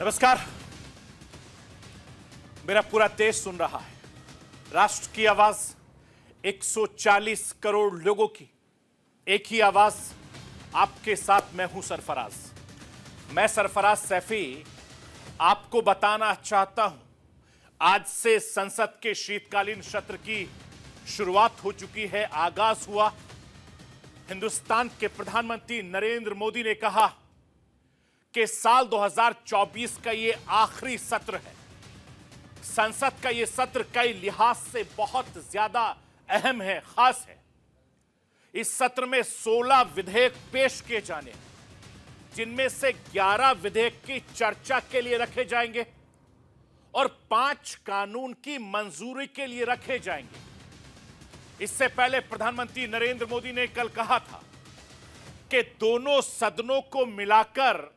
नमस्कार। मेरा पूरा देश सुन रहा है। राष्ट्र की आवाज 140 करोड़ लोगों की एक ही आवाज। आपके साथ मैं हूं सरफराज। मैं सरफराज सैफी आपको बताना चाहता हूं, आज से संसद के शीतकालीन सत्र की शुरुआत हो चुकी है, आगाज हुआ। हिंदुस्तान के प्रधानमंत्री नरेंद्र मोदी ने कहा कि साल 2024 का ये आखिरी सत्र है। संसद का ये सत्र कई लिहाज से बहुत ज्यादा अहम है, खास है। इस सत्र में 16 विधेयक पेश किए जाने हैं, जिनमें से 11 विधेयक की चर्चा के लिए रखे जाएंगे और 5 कानून की मंजूरी के लिए रखे जाएंगे। इससे पहले प्रधानमंत्री नरेंद्र मोदी ने कल कहा था कि दोनों सदनों को मिलाकर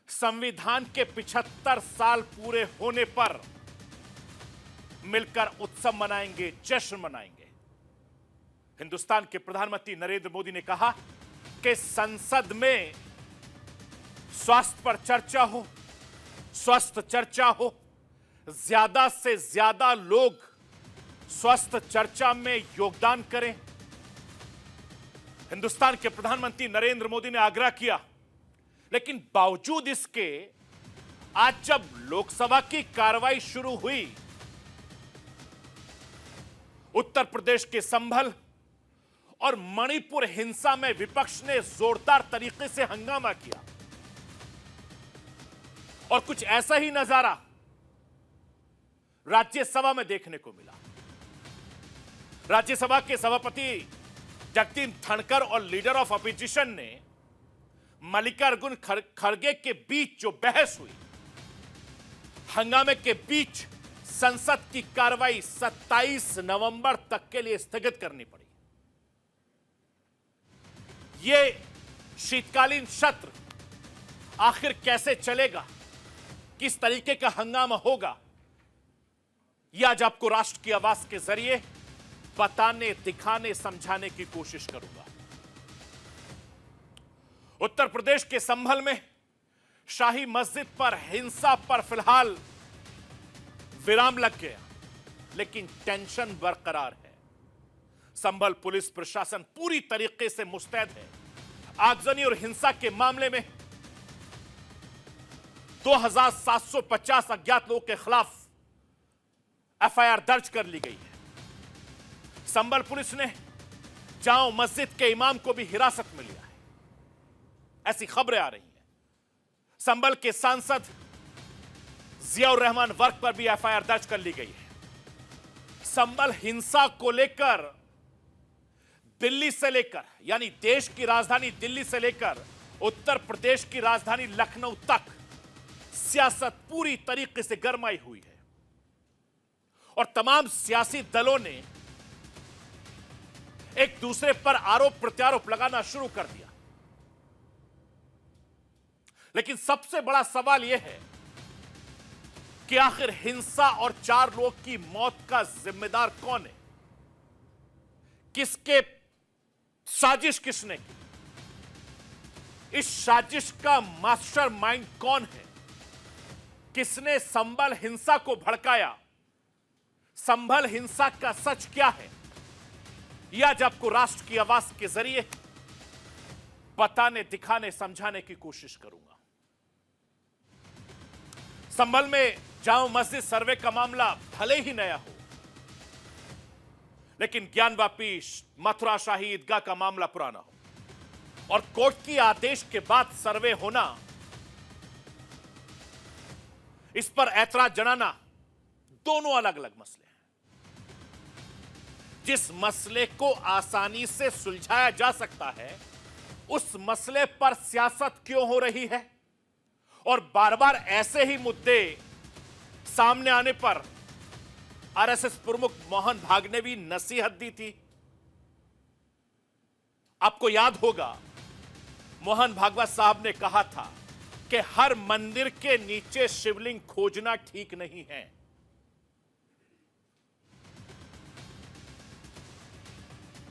संविधान के 75 साल पूरे होने पर मिलकर उत्सव मनाएंगे, जश्न मनाएंगे। हिंदुस्तान के प्रधानमंत्री नरेंद्र मोदी ने कहा कि संसद में स्वास्थ्य पर चर्चा हो, स्वस्थ चर्चा हो, ज्यादा से ज्यादा लोग स्वस्थ चर्चा में योगदान करें। हिंदुस्तान के प्रधानमंत्री नरेंद्र मोदी ने आग्रह किया, लेकिन बावजूद इसके आज जब लोकसभा की कार्रवाई शुरू हुई, उत्तर प्रदेश के संभल और मणिपुर हिंसा में विपक्ष ने जोरदार तरीके से हंगामा किया और कुछ ऐसा ही नजारा राज्यसभा में देखने को मिला। राज्यसभा के सभापति जगदीप धनखड़ और लीडर ऑफ अपोजिशन ने मल्लिकार्जुन खड़गे के बीच जो बहस हुई, हंगामे के बीच संसद की कार्रवाई 27 नवंबर तक के लिए स्थगित करनी पड़ी। यह शीतकालीन सत्र आखिर कैसे चलेगा, किस तरीके का हंगामा होगा, यह आज आपको राष्ट्र की आवाज के जरिए बताने, दिखाने, समझाने की कोशिश करूंगा। उत्तर प्रदेश के संभल में शाही मस्जिद पर हिंसा पर फिलहाल विराम लग गया, लेकिन टेंशन बरकरार है। संभल पुलिस प्रशासन पूरी तरीके से मुस्तैद है। आगजनी और हिंसा के मामले में 2750 अज्ञात लोगों के खिलाफ एफआईआर दर्ज कर ली गई है। संभल पुलिस ने जाओ मस्जिद के इमाम को भी हिरासत में लिया है, ऐसी खबरें आ रही हैं। संभल के सांसद जियाउर रहमान वर्क पर भी एफआईआर दर्ज कर ली गई है। संभल हिंसा को लेकर दिल्ली से लेकर, यानी देश की राजधानी दिल्ली से लेकर उत्तर प्रदेश की राजधानी लखनऊ तक सियासत पूरी तरीके से गरमाई हुई है और तमाम सियासी दलों ने एक दूसरे पर आरोप प्रत्यारोप लगाना शुरू कर दिया। लेकिन सबसे बड़ा सवाल यह है कि आखिर हिंसा और 4 लोगों की मौत का जिम्मेदार कौन है? किसके साजिश किसने की? इस साजिश का मास्टरमाइंड कौन है? किसने संभल हिंसा को भड़काया? संभल हिंसा का सच क्या है? यह आज आपको राष्ट्र की आवाज के जरिए बताने, दिखाने, समझाने की कोशिश करूंगा। संभल में जाओ मस्जिद सर्वे का मामला भले ही नया हो, लेकिन ज्ञानवापी मथुरा शाही ईदगाह का मामला पुराना हो और कोर्ट की आदेश के बाद सर्वे होना, इस पर ऐतराज जनाना, दोनों अलग अलग मसले हैं। जिस मसले को आसानी से सुलझाया जा सकता है, उस मसले पर सियासत क्यों हो रही है? और बार बार ऐसे ही मुद्दे सामने आने पर आरएसएस प्रमुख मोहन भागवत ने भी नसीहत दी थी। आपको याद होगा, मोहन भागवत साहब ने कहा था कि हर मंदिर के नीचे शिवलिंग खोजना ठीक नहीं है।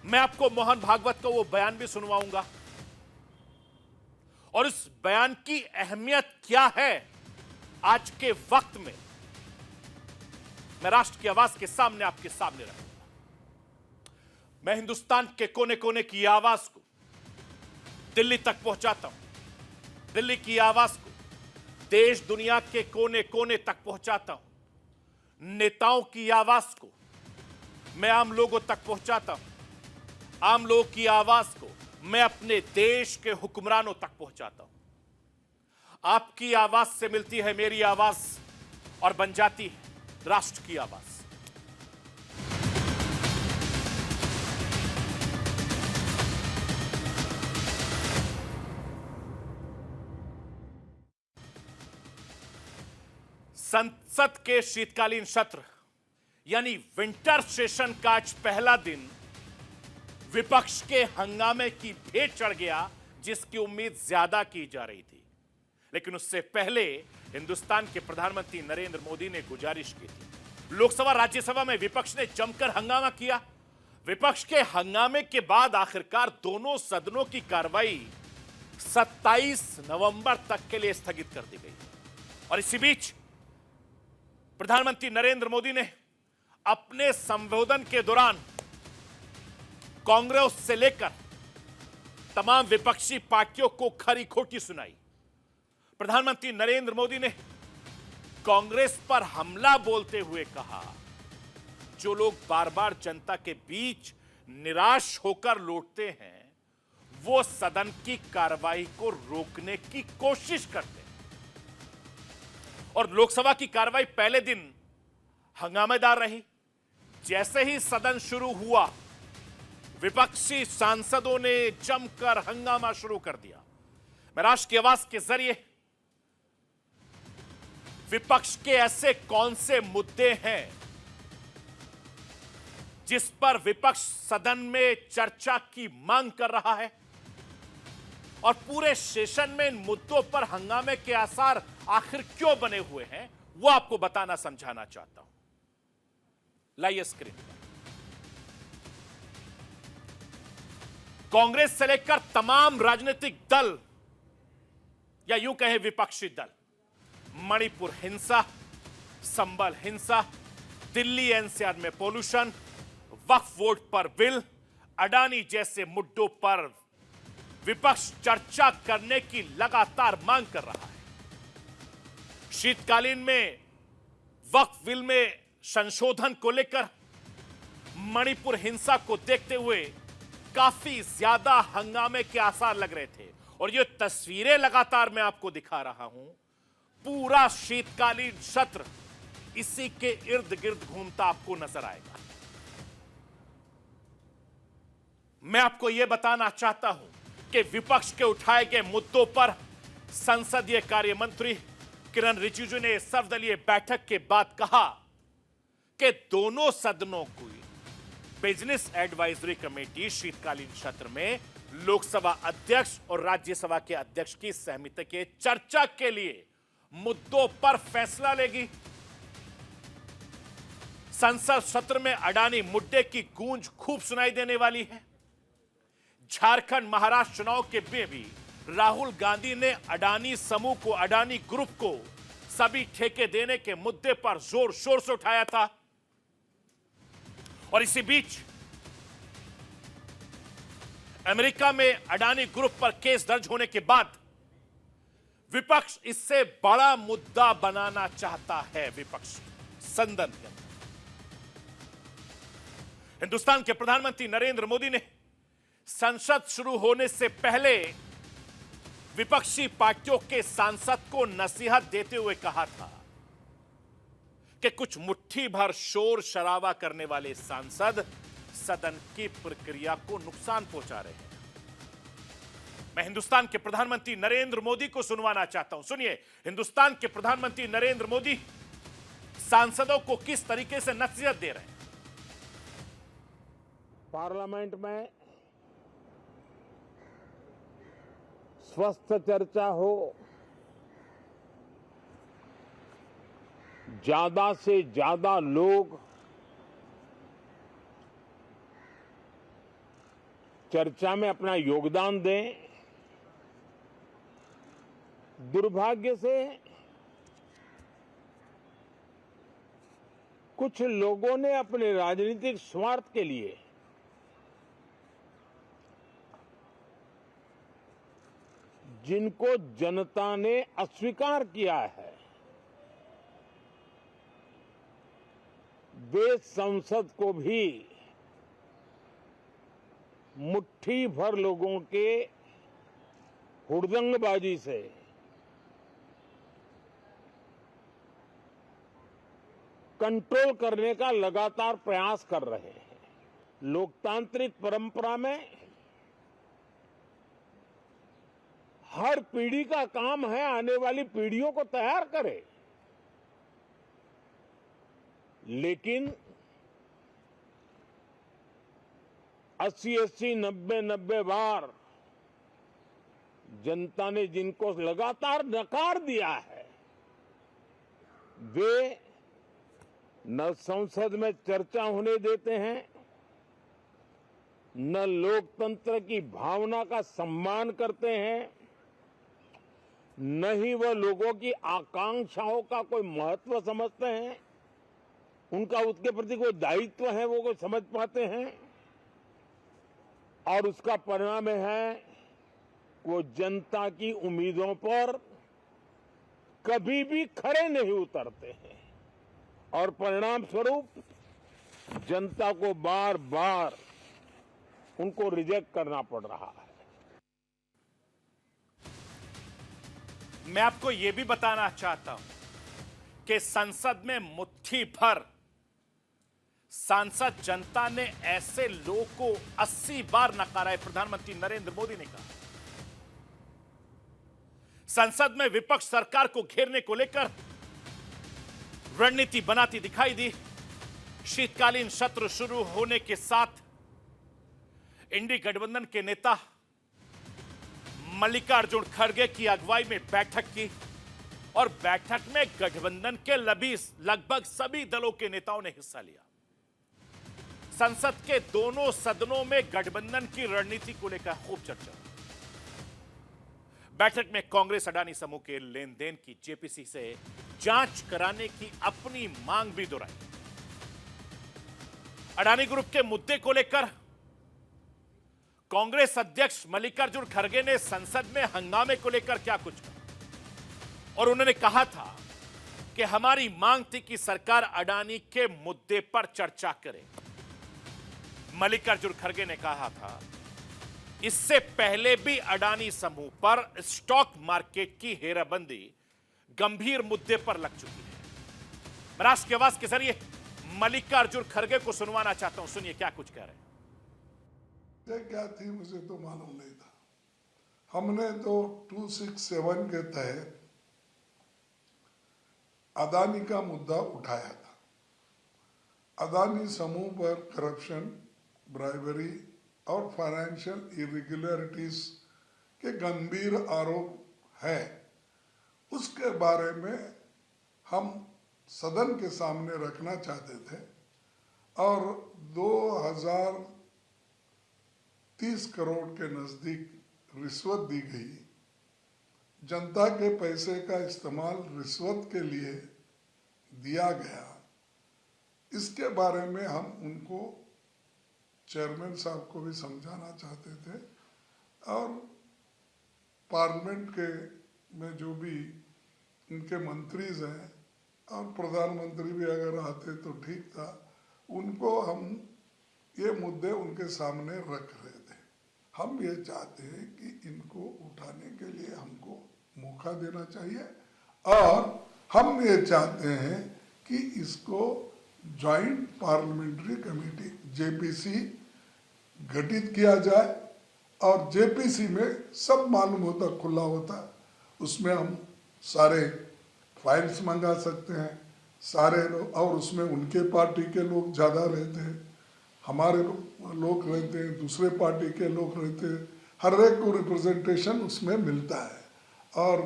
मैं आपको मोहन भागवत का वो बयान भी सुनवाऊंगा और इस बयान की अहमियत क्या है आज के वक्त में मैं राष्ट्र की आवाज के सामने आपके सामने रखूंगा। मैं हिंदुस्तान के कोने कोने की आवाज को दिल्ली तक पहुंचाता हूं। दिल्ली की आवाज को देश दुनिया के कोने कोने तक पहुंचाता हूं। नेताओं की आवाज को मैं आम लोगों तक पहुंचाता हूं। आम लोगों की आवाज को मैं अपने देश के हुक्मरानों तक पहुंचाता हूं। आपकी आवाज से मिलती है मेरी आवाज और बन जाती है राष्ट्र की आवाज। संसद के शीतकालीन सत्र यानी विंटर सेशन का आज पहला दिन विपक्ष के हंगामे की भेंट चढ़ गया, जिसकी उम्मीद ज्यादा की जा रही थी। लेकिन उससे पहले हिंदुस्तान के प्रधानमंत्री नरेंद्र मोदी ने गुजारिश की थी। लोकसभा राज्यसभा में विपक्ष ने जमकर हंगामा किया। विपक्ष के हंगामे के बाद आखिरकार दोनों सदनों की कार्रवाई 27 नवंबर तक के लिए स्थगित कर दी गई। और इसी बीच प्रधानमंत्री नरेंद्र मोदी ने अपने संबोधन के दौरान कांग्रेस से लेकर तमाम विपक्षी पार्टियों को खरी खोटी सुनाई। प्रधानमंत्री नरेंद्र मोदी ने कांग्रेस पर हमला बोलते हुए कहा, जो लोग बार बार जनता के बीच निराश होकर लौटते हैं वो सदन की कार्रवाई को रोकने की कोशिश करते हैं। और लोकसभा की कार्रवाई पहले दिन हंगामेदार रही। जैसे ही सदन शुरू हुआ विपक्षी सांसदों ने जमकर हंगामा शुरू कर दिया। मैं राष्ट्र की आवाज के जरिए विपक्ष के ऐसे कौन से मुद्दे हैं जिस पर विपक्ष सदन में चर्चा की मांग कर रहा है और पूरे सेशन में इन मुद्दों पर हंगामे के आसार आखिर क्यों बने हुए हैं, वो आपको बताना समझाना चाहता हूं। लाइए स्क्रीन पर। कांग्रेस से लेकर तमाम राजनीतिक दल या यूं कहें विपक्षी दल मणिपुर हिंसा, संबल हिंसा, दिल्ली एनसीआर में पॉल्यूशन, वक्फ वोट पर बिल, अडानी जैसे मुद्दों पर विपक्ष चर्चा करने की लगातार मांग कर रहा है। शीतकालीन में वक्फ बिल में संशोधन को लेकर मणिपुर हिंसा को देखते हुए काफी ज्यादा हंगामे के आसार लग रहे थे। और ये तस्वीरें लगातार मैं आपको दिखा रहा हूं। पूरा शीतकालीन सत्र इसी के इर्द गिर्द घूमता आपको नजर आएगा। मैं आपको यह बताना चाहता हूं कि विपक्ष के उठाए गए मुद्दों पर संसदीय कार्य मंत्री किरण रिजिजू ने सर्वदलीय बैठक के बाद कहा कि दोनों सदनों की बिजनेस एडवाइजरी कमेटी शीतकालीन सत्र में लोकसभा अध्यक्ष और राज्यसभा के अध्यक्ष की सहमति के चर्चा के लिए मुद्दों पर फैसला लेगी। संसद सत्र में अडानी मुद्दे की गूंज खूब सुनाई देने वाली है। झारखंड महाराष्ट्र चुनाव के में भी राहुल गांधी ने अडानी समूह को, अडानी ग्रुप को सभी ठेके देने के मुद्दे पर जोर शोर से उठाया था। और इसी बीच अमेरिका में अडानी ग्रुप पर केस दर्ज होने के बाद विपक्ष इससे बड़ा मुद्दा बनाना चाहता है। विपक्ष सदन के अंदर हिंदुस्तान के प्रधानमंत्री नरेंद्र मोदी ने संसद शुरू होने से पहले विपक्षी पार्टियों के सांसद को नसीहत देते हुए कहा था कि कुछ मुट्ठी भर शोर शराबा करने वाले सांसद सदन की प्रक्रिया को नुकसान पहुंचा रहे हैं। मैं हिंदुस्तान के प्रधानमंत्री नरेंद्र मोदी को सुनवाना चाहता हूं। सुनिए, हिंदुस्तान के प्रधानमंत्री नरेंद्र मोदी सांसदों को किस तरीके से नसीहत दे रहे हैं। पार्लियामेंट में स्वस्थ चर्चा हो, ज्यादा से ज्यादा लोग चर्चा में अपना योगदान दें। दुर्भाग्य से कुछ लोगों ने अपने राजनीतिक स्वार्थ के लिए जिनको जनता ने अस्वीकार किया है, वे संसद को भी मुट्ठी भर लोगों के हुड़दंगबाजी से कंट्रोल करने का लगातार प्रयास कर रहे हैं। लोकतांत्रिक परंपरा में हर पीढ़ी का काम है आने वाली पीढ़ियों को तैयार करे, लेकिन 80-80, 90-90 बार जनता ने जिनको लगातार नकार दिया है, वे न संसद में चर्चा होने देते हैं, न लोकतंत्र की भावना का सम्मान करते हैं, न ही वह लोगों की आकांक्षाओं का कोई महत्व समझते हैं, उनका उसके प्रति कोई दायित्व है वो कोई समझ पाते हैं। और उसका परिणाम है वो जनता की उम्मीदों पर कभी भी खरे नहीं उतरते हैं और परिणाम स्वरूप जनता को बार बार उनको रिजेक्ट करना पड़ रहा है। मैं आपको यह भी बताना चाहता हूं कि संसद में मुट्ठी भर सांसद जनता ने ऐसे लोगों को 80 बार नकारा है। प्रधानमंत्री नरेंद्र मोदी ने कहा संसद में विपक्ष सरकार को घेरने को लेकर रणनीति बनाती दिखाई दी। शीतकालीन सत्र शुरू होने के साथ इंडी गठबंधन के नेता मल्लिकार्जुन खड़गे की अगुवाई में बैठक की और बैठक में गठबंधन के लगभग सभी दलों के नेताओं ने हिस्सा लिया। संसद के दोनों सदनों में गठबंधन की रणनीति को लेकर खूब चर्चा। बैठक में कांग्रेस अडानी समूह के लेन देन की जेपीसी से जांच कराने की अपनी मांग भी दोहराई। अडानी ग्रुप के मुद्दे को लेकर कांग्रेस अध्यक्ष मल्लिकार्जुन खड़गे ने संसद में हंगामे को लेकर क्या कुछ कहा और उन्होंने कहा था कि हमारी मांग थी कि सरकार अडानी के मुद्दे पर चर्चा करे। मल्लिकार्जुन खड़गे ने कहा था इससे पहले भी अडानी समूह पर स्टॉक मार्केट की हेराबंदी गंभीर मुद्दे पर लग चुकी है। मैं राष्ट्र की आवाज के जरिए मल्लिकार्जुन खड़गे को सुनवाना चाहता हूं, सुनिए क्या कुछ कह रहे हैं। क्या थी मुझे तो मालूम नहीं था। हमने तो 267 के तहत अदानी का मुद्दा उठाया था। अदानी समूह पर करप्शन, ब्राइबरी और फाइनेंशियल इरेगुलरिटीज के गंभीर आरोप है। उसके बारे में हम सदन के सामने रखना चाहते थे और 2030 करोड़ के नजदीक रिश्वत दी गई। जनता के पैसे का इस्तेमाल रिश्वत के लिए दिया गया। इसके बारे में हम उनको चेयरमैन साहब को भी समझाना चाहते थे और पार्लियामेंट के में जो भी उनके मंत्रीज हैं और प्रधानमंत्री भी अगर आते तो ठीक था, उनको हम ये मुद्दे उनके सामने रख रहे थे। हम ये चाहते हैं कि इनको उठाने के लिए हमको मौका देना चाहिए और हम ये चाहते हैं कि इसको जॉइंट पार्लियामेंट्री कमेटी जेपीसी गठित किया जाए और जेपीसी में सब मालूम होता, खुला होता, उसमें हम सारे फाइल्स मंगा सकते हैं सारे लोग, और उसमें उनके पार्टी के लोग ज़्यादा रहते हैं, हमारे लोग रहते हैं, दूसरे पार्टी के लोग रहते हैं, हर एक को रिप्रेजेंटेशन उसमें मिलता है और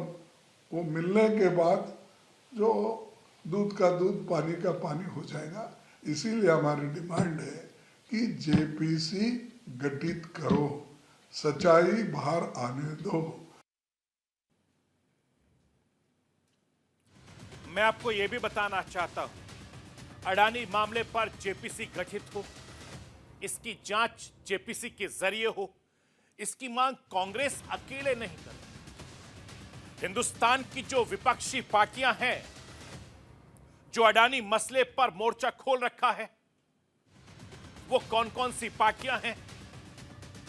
वो मिलने के बाद जो दूध का दूध पानी का पानी हो जाएगा। इसीलिए हमारी डिमांड है कि जेपीसी गठित करो, सच्चाई बाहर आने दो। मैं आपको यह भी बताना चाहता हूं अडानी मामले पर जेपीसी गठित हो, इसकी जांच जेपीसी के जरिए हो, इसकी मांग कांग्रेस अकेले नहीं कर रही। हिंदुस्तान की जो विपक्षी पार्टियां हैं, जो अडानी मसले पर मोर्चा खोल रखा है, वो कौन कौन सी पार्टियां हैं,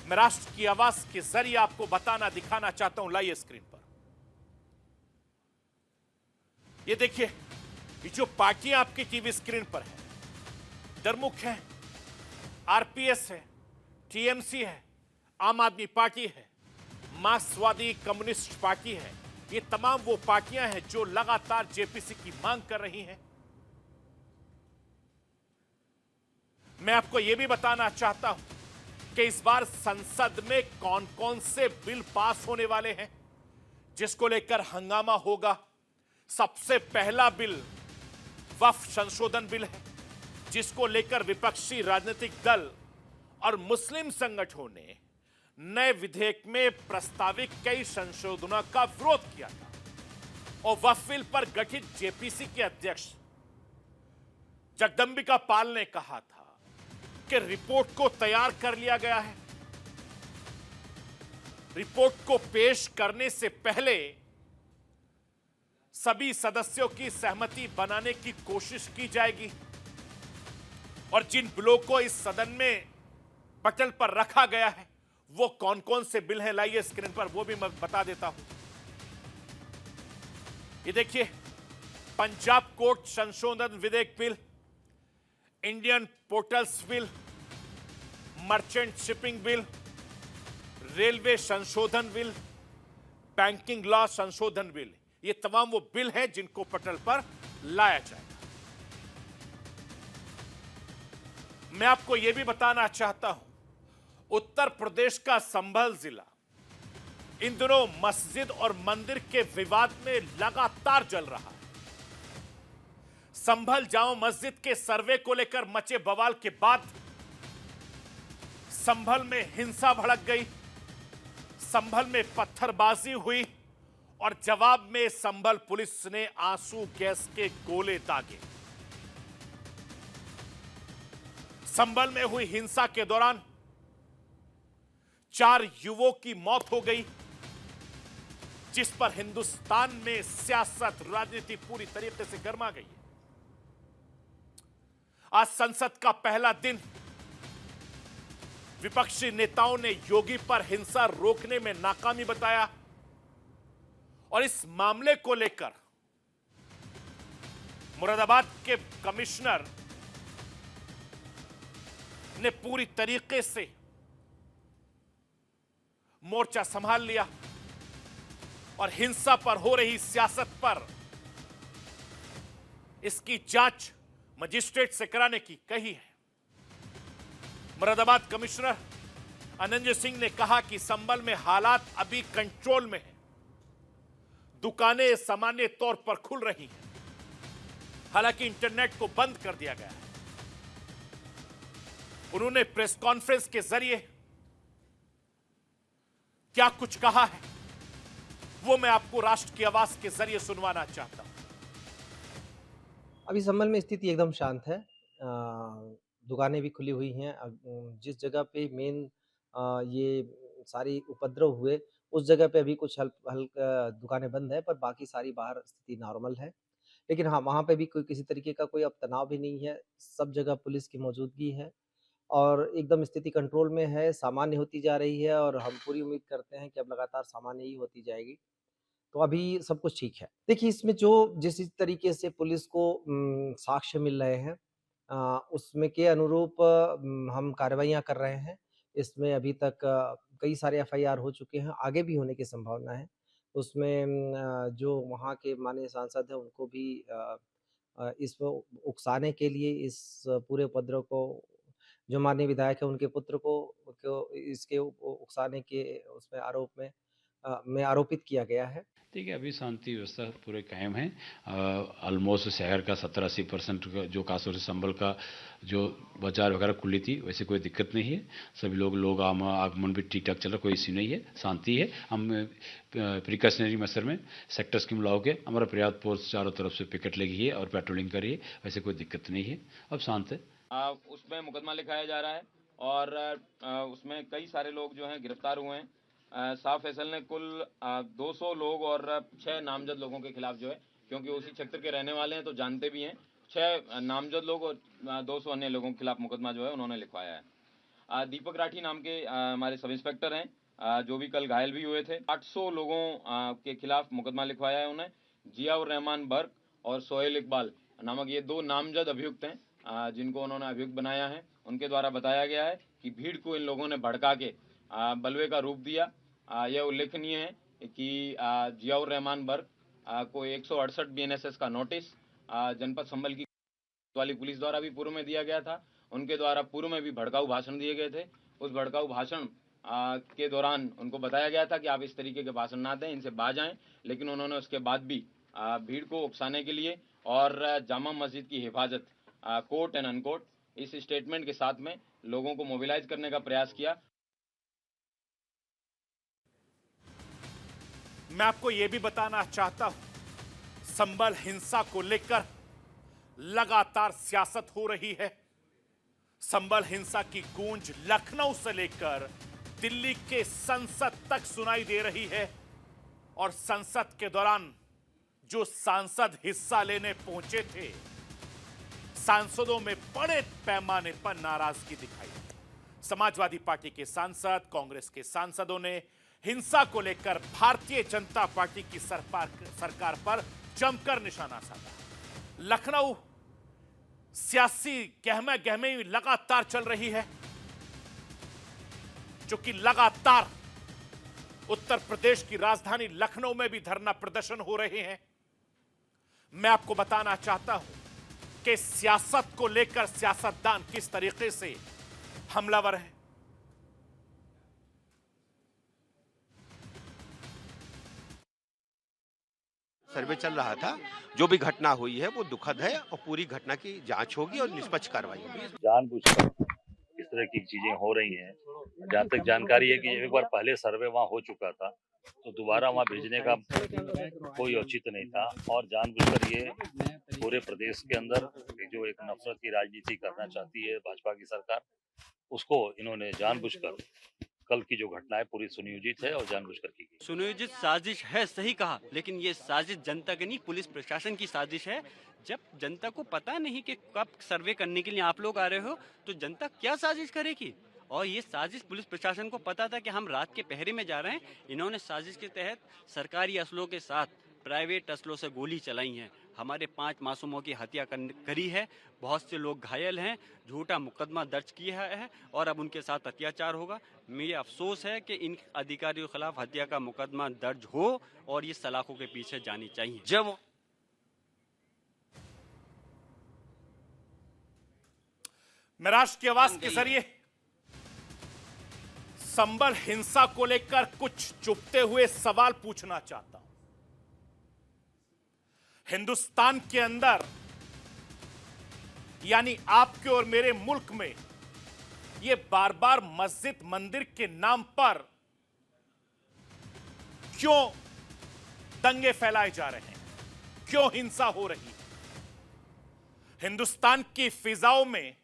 मैं राष्ट्र की आवाज के जरिए आपको बताना, दिखाना चाहता हूं। लाइए स्क्रीन पर, ये देखिए, ये जो पार्टियां आपकी टीवी स्क्रीन पर है, दरमुख है, आरपीएस है, टीएमसी है, आम आदमी पार्टी है, मार्क्सवादी कम्युनिस्ट पार्टी है। ये तमाम वो पार्टियां हैं जो लगातार जेपीसी की मांग कर रही हैं। मैं आपको यह भी बताना चाहता हूं कि इस बार संसद में कौन कौन से बिल पास होने वाले हैं, जिसको लेकर हंगामा होगा। सबसे पहला बिल वक्फ संशोधन बिल है, जिसको लेकर विपक्षी राजनीतिक दल और मुस्लिम संगठनों ने नए विधेयक में प्रस्तावित कई संशोधनों का विरोध किया था। और वक्फ बिल पर गठित जेपीसी के अध्यक्ष जगदंबिका पाल ने कहा था कि रिपोर्ट को तैयार कर लिया गया है, रिपोर्ट को पेश करने से पहले सभी सदस्यों की सहमति बनाने की कोशिश की जाएगी। और जिन बिलों को इस सदन में पटल पर रखा गया है, वो कौन कौन से बिल हैं, लाइए स्क्रीन पर वो भी मैं बता देता हूं। ये देखिए, पंजाब कोर्ट संशोधन विधेयक bill, Indian portals bill, merchant shipping bill, railway संशोधन बिल, बैंकिंग लॉ संशोधन बिल, ये तमाम वो बिल हैं जिनको पटल पर लाया जाएगा। मैं आपको यह भी बताना चाहता हूं, उत्तर प्रदेश का संभल जिला इन दिनों मस्जिद और मंदिर के विवाद में लगातार जल रहा है। संभल जामा मस्जिद के सर्वे को लेकर मचे बवाल के बाद संभल में हिंसा भड़क गई, संभल में पत्थरबाजी हुई और जवाब में संभल पुलिस ने आंसू गैस के गोले दागे। संभल में हुई हिंसा के दौरान 4 युवकों की मौत हो गई, जिस पर हिंदुस्तान में सियासत, राजनीति पूरी तरीके से गर्मा गई है। आज संसद का पहला दिन, विपक्षी नेताओं ने योगी पर हिंसा रोकने में नाकामी बताया और इस मामले को लेकर मुरादाबाद के कमिश्नर ने पूरी तरीके से मोर्चा संभाल लिया और हिंसा पर हो रही सियासत पर इसकी जांच मजिस्ट्रेट से कराने की कही है। मुरादाबाद कमिश्नर अनंजय सिंह ने कहा कि संभल में हालात अभी कंट्रोल में है, दुकानें सामान्य तौर पर खुल रही हैं, हालांकि इंटरनेट को बंद कर दिया गया है। उन्होंने प्रेस कॉन्फ्रेंस के जरिए क्या कुछ कहा है, वो मैं आपको राष्ट्र की आवाज के जरिए सुनवाना चाहता हूं। अभी संभल में स्थिति एकदम शांत है। दुकानें भी खुली हुई हैं। जिस जगह पे मेन ये सारी उपद्रव हुए, उस जगह पे अभी कुछ हल्का दुकानें बंद है, पर बाकी सारी बाहर स्थिति नॉर्मल है। लेकिन हाँ, वहाँ पे भी कोई किसी तरीके का कोई अब तनाव भी नहीं है। सब जगह पुलिस की मौजूदगी है और एकदम स्थिति कंट्रोल में है, सामान्य होती जा रही है और हम पूरी उम्मीद करते हैं कि अब लगातार सामान्य ही होती जाएगी। तो अभी सब कुछ ठीक है। देखिए, इसमें जो जिस तरीके से पुलिस को साक्ष्य मिल रहे हैं, उसमें के अनुरूप हम कार्रवाइयाँ कर रहे हैं। इसमें अभी तक कई सारे एफआईआर हो चुके हैं, आगे भी होने की संभावना है। उसमें जो वहाँ के माननीय सांसद हैं, उनको भी इसको उकसाने के लिए, इस पूरे उपद्रव को, जो माननीय विधायक हैं, उनके पुत्र को इसके उकसाने के उसमें आरोप में में आरोपित किया गया है। देखिए, अभी शांति व्यवस्था पूरे कायम है। ऑलमोस्ट शहर का 70-80% जो खासतौर से संभल का जो बाजार वगैरह खुली थी, वैसे कोई दिक्कत नहीं है। सभी लोग आगमन भी ठीक ठाक चल रहा, कोई इश्यू नहीं है, शांति है। हम प्रिकॉशनरी मेजर में सेक्टर स्कीम लाओ के हमारा पर्याप्त फोर्स चारों तरफ से पिकेट लगी है और पेट्रोलिंग करी है, वैसे कोई दिक्कत नहीं है, अब शांत है। उसमें मुकदमा लिखाया जा रहा है और उसमें कई सारे लोग जो हैं गिरफ्तार हुए हैं। साफ फैसल ने कुल 200 लोग और 6 नामजद लोगों के खिलाफ जो है, क्योंकि उसी क्षेत्र के रहने वाले हैं तो जानते भी हैं, 6 नामजद लोग और 200 अन्य लोगों के खिलाफ मुकदमा जो है उन्होंने लिखवाया है। दीपक राठी नाम के हमारे सब इंस्पेक्टर हैं जो भी कल घायल भी हुए थे। 800 लोगों के खिलाफ मुकदमा लिखवाया है उन्हें। जियाउर रहमान बर्क और सोहेल इकबाल नामक ये 2 नामजद अभियुक्त हैं जिनको उन्होंने अभियुक्त बनाया है। उनके द्वारा बताया गया है कि भीड़ को इन लोगों ने भड़का के बलवे का रूप दिया। यह उल्लेखनीय है कि जियाउर रहमान बर्क को 168 BNSS का नोटिस जनपद संभल की वाली पुलिस द्वारा भी पूर्व में दिया गया था। उनके द्वारा पूर्व में भी भड़काऊ भाषण दिए गए थे। उस भड़काऊ भाषण के दौरान उनको बताया गया था कि आप इस तरीके के भाषण ना दें, इनसे बाज आएं, लेकिन उन्होंने उसके बाद भी भीड़ को उकसाने के लिए और जामा मस्जिद की हिफाजत कोर्ट एंड अनकोर्ट इस स्टेटमेंट के साथ में लोगों को मोबिलाइज करने का प्रयास किया। मैं आपको यह भी बताना चाहता हूं, संभल हिंसा को लेकर लगातार सियासत हो रही है। संभल हिंसा की गूंज लखनऊ से लेकर दिल्ली के संसद तक सुनाई दे रही है और संसद के दौरान जो सांसद हिस्सा लेने पहुंचे थे, सांसदों में बड़े पैमाने पर नाराजगी दिखाई। समाजवादी पार्टी के सांसद, कांग्रेस के सांसदों ने हिंसा को लेकर भारतीय जनता पार्टी की सरकार पर जमकर निशाना साधा। लखनऊ सियासी गहमा गहमी लगातार चल रही है, जो कि लगातार उत्तर प्रदेश की राजधानी लखनऊ में भी धरना प्रदर्शन हो रहे हैं। मैं आपको बताना चाहता हूं कि सियासत को लेकर सियासतदान किस तरीके से हमलावर है। सर्वे चल रहा था, जो भी घटना हुई है वो दुखद है और पूरी घटना की जांच होगी और निष्पक्ष कार्रवाई होगी। जानबूझकर इस तरह की चीजें हो रही हैं। जहाँ तक जानकारी है कि एक बार पहले सर्वे वहाँ हो चुका था, तो दोबारा वहाँ भेजने का कोई औचित्य नहीं था और जानबूझकर ये पूरे प्रदेश के अंदर जो एक नफरत की राजनीति करना चाहती है भाजपा की सरकार, उसको इन्होंने जानबूझकर, कल की जो घटना है पूरी सुनियोजित है और जानबूझकर की गई। सुनियोजित साजिश है, सही कहा, लेकिन ये साजिश जनता की नहीं, पुलिस प्रशासन की साजिश है। जब जनता को पता नहीं कि कब सर्वे करने के लिए आप लोग आ रहे हो, तो जनता क्या साजिश करेगी? और ये साजिश पुलिस प्रशासन को पता था कि हम रात के पहरे में जा रहे हैं। इन्होंने साजिश के तहत सरकारी असलों के साथ प्राइवेट असलों से गोली चलाई है। हमारे 5 मासूमों की हत्या करी है, बहुत से लोग घायल हैं, झूठा मुकदमा दर्ज किया है और अब उनके साथ अत्याचार होगा। मुझे अफसोस है कि इन अधिकारियों के खिलाफ हत्या का मुकदमा दर्ज हो और ये सलाखों के पीछे जानी चाहिए। जब मैं राष्ट्र की आवाज के जरिए संभल हिंसा को लेकर कुछ चुभते हुए सवाल पूछना चाहता हूं। हिंदुस्तान के अंदर यानी आपके और मेरे मुल्क में ये बार बार मस्जिद मंदिर के नाम पर क्यों दंगे फैलाए जा रहे हैं, क्यों हिंसा हो रही है? हिंदुस्तान की फिजाओं में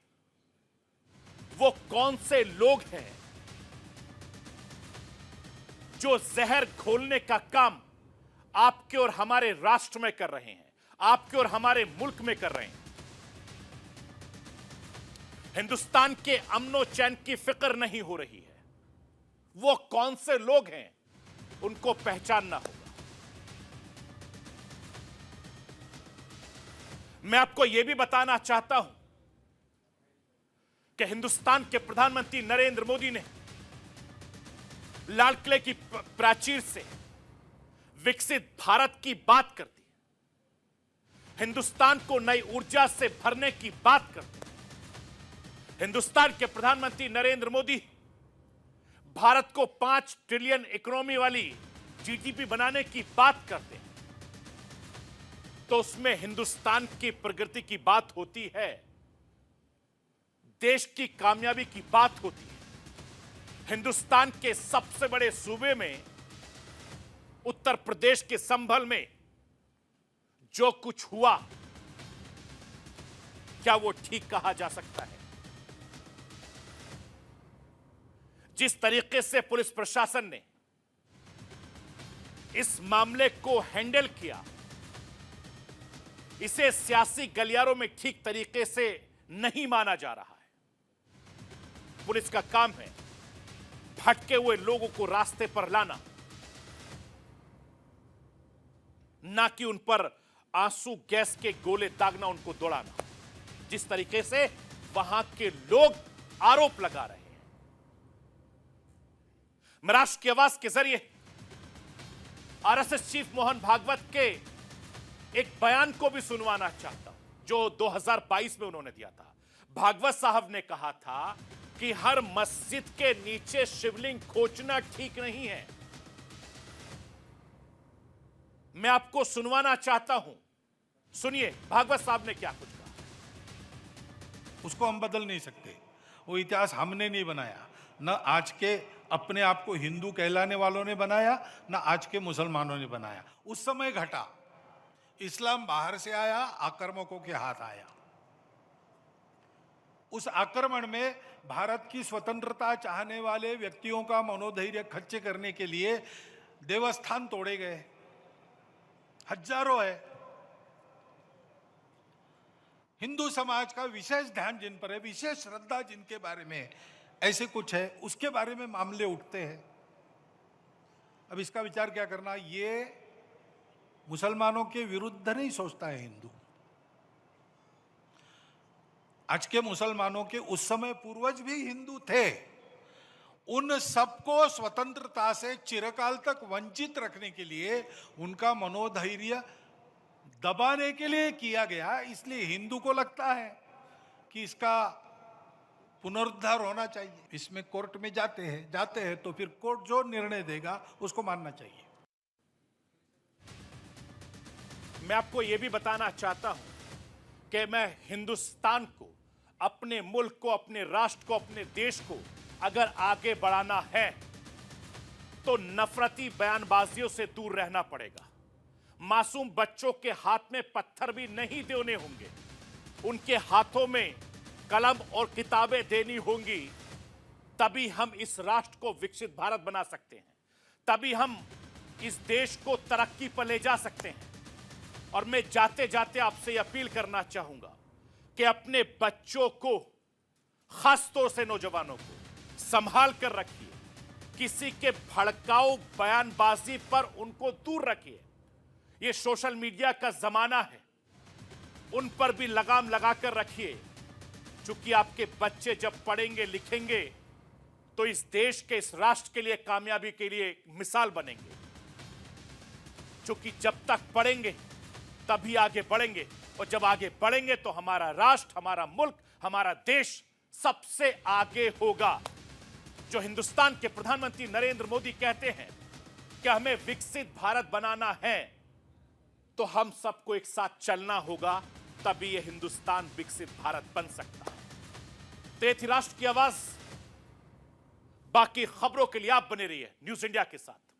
वो कौन से लोग हैं जो जहर घोलने का काम आपके और हमारे राष्ट्र में कर रहे हैं, आपके और हमारे मुल्क में कर रहे हैं? हिंदुस्तान के अमनो चैन की फिक्र नहीं हो रही है। वो कौन से लोग हैं, उनको पहचानना होगा। मैं आपको यह भी बताना चाहता हूं कि हिंदुस्तान के प्रधानमंत्री नरेंद्र मोदी ने लाल किले की प्राचीर से विकसित भारत की बात कर दी, हिंदुस्तान को नई ऊर्जा से भरने की बात कर दी। हिंदुस्तान के प्रधानमंत्री नरेंद्र मोदी भारत को 5 ट्रिलियन इकोनॉमी वाली जीडीपी बनाने की बात करते हैं तो उसमें हिंदुस्तान की प्रगति की बात होती है, देश की कामयाबी की बात होती है। हिंदुस्तान के सबसे बड़े सूबे में, उत्तर प्रदेश के संभल में जो कुछ हुआ, क्या वो ठीक कहा जा सकता है? जिस तरीके से पुलिस प्रशासन ने इस मामले को हैंडल किया, इसे सियासी गलियारों में ठीक तरीके से नहीं माना जा रहा है। पुलिस का काम है भटके हुए लोगों को रास्ते पर लाना, ना कि उन पर आंसू गैस के गोले दागना, उनको दौड़ाना, जिस तरीके से वहां के लोग आरोप लगा रहे हैं। मैं राष्ट्र की आवाज के जरिए आरएसएस चीफ मोहन भागवत के एक बयान को भी सुनवाना चाहता हूं जो 2022 में उन्होंने दिया था। भागवत साहब ने कहा था कि हर मस्जिद के नीचे शिवलिंग खोजना ठीक नहीं है। मैं आपको सुनवाना चाहता हूं, सुनिए भागवत साहब ने क्या कुछ कहा। उसको हम बदल नहीं सकते, वो इतिहास हमने नहीं बनाया, न आज के अपने आप को हिंदू कहलाने वालों ने बनाया, न आज के मुसलमानों ने बनाया। उस समय घटा, इस्लाम बाहर से आया, आक्रमकों के हाथ आया। उस आक्रमण में भारत की स्वतंत्रता चाहने वाले व्यक्तियों का मनोधैर्य खच्चे करने के लिए देवस्थान तोड़े गए, हजारों है। हिंदू समाज का विशेष ध्यान जिन पर है, विशेष श्रद्धा जिनके बारे में ऐसे कुछ है, उसके बारे में मामले उठते हैं। अब इसका विचार क्या करना, ये मुसलमानों के विरुद्ध नहीं सोचता है हिंदू। आज के मुसलमानों के उस समय पूर्वज भी हिंदू थे। उन सबको स्वतंत्रता से चिरकाल तक वंचित रखने के लिए, उनका मनोधैर्य दबाने के लिए किया गया। इसलिए हिंदू को लगता है कि इसका पुनरुद्धार होना चाहिए। इसमें कोर्ट में जाते हैं तो फिर कोर्ट जो निर्णय देगा उसको मानना चाहिए। मैं आपको यह भी बताना चाहता हूं कि मैं हिंदुस्तान को, अपने मुल्क को, अपने राष्ट्र को, अपने देश को अगर आगे बढ़ाना है तो नफरती बयानबाजियों से दूर रहना पड़ेगा। मासूम बच्चों के हाथ में पत्थर भी नहीं देने होंगे, उनके हाथों में कलम और किताबें देनी होंगी। तभी हम इस राष्ट्र को विकसित भारत बना सकते हैं, तभी हम इस देश को तरक्की पर ले जा सकते हैं। और मैं जाते जाते आपसे अपील करना चाहूंगा कि अपने बच्चों को, खास तौर से नौजवानों को संभाल कर रखिए। किसी के भड़काऊ बयानबाजी पर उनको दूर रखिए। ये सोशल मीडिया का जमाना है, उन पर भी लगाम लगाकर रखिए, क्योंकि आपके बच्चे जब पढ़ेंगे लिखेंगे तो इस देश के, इस राष्ट्र के लिए, कामयाबी के लिए मिसाल बनेंगे। क्योंकि जब तक पढ़ेंगे तभी आगे बढ़ेंगे, और जब आगे बढ़ेंगे तो हमारा राष्ट्र, हमारा मुल्क, हमारा देश सबसे आगे होगा। जो हिंदुस्तान के प्रधानमंत्री नरेंद्र मोदी कहते हैं कि हमें विकसित भारत बनाना है, तो हम सबको एक साथ चलना होगा, तभी यह हिंदुस्तान विकसित भारत बन सकता है। तो ये थी राष्ट्र की आवाज। बाकी खबरों के लिए आप बने रहिए न्यूज़ इंडिया के साथ।